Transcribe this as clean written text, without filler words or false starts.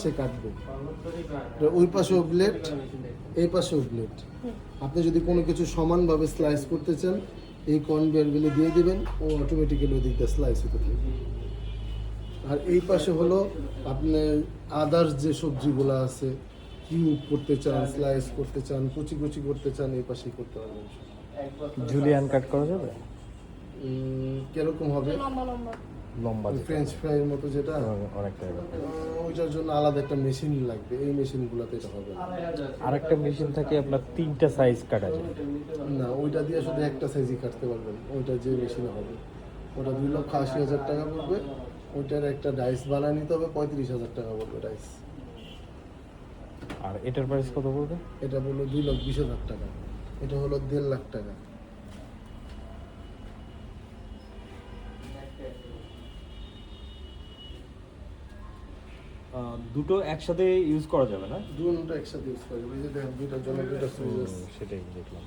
পাশে কাটবো, ওই পাশেও ব্লেড, এই পাশেও ব্লেড। আপনি যদি কোনো কিছু সমানভাবে স্লাইস করতে চান, এই কনভেয়ার বেলে দিয়ে দিবেন, ও অটোমেটিক্যালি ওই দিকটা স্লাইস হতে থাকবে। আর এই পাশে হলো আপনার আদার্স যে সবজিগুলো আছে, কিউব করতে চান, স্লাইস করতে চান, কুচি কুচি করতে চান, এই পাশেই করতে পারবেন। জুলিয়ান কাট করা যাবে? কিরকম হবে? লম্বা ফ্রেঞ্চ ফ্রাইয়ের মতো যেটা, অনেকটা। ওইটার জন্য আলাদা একটা মেশিন লাগবে, এই মেশিনগুলোতে এটা হবে না। আরেকটা মেশিন থাকে আপনার 3টা সাইজ কাটা যায়। না, ওইটা দিয়ে শুধু একটা সাইজই কাটতে পারবেন, ওইটা যে মেশিনে হবে। ওটা 2,80,000 টাকা পড়বে। ওইটার একটা ডাইস বানিয়ে নিতে হবে, 35,000 টাকা পড়বে ডাইস। আর এটার প্রাইস কত পড়বে? এটা বললো 2,20,000 টাকা, এটা হলো 1.5 লাখ টাকা। দুটো একসাথে ইউজ করা যাবে না? দুটো একসাথে ইউজ করা যাবে। এই যে দেখেন, দুইটার জন্য দুইটা সুইচ আছে। সেটাই দেখলাম।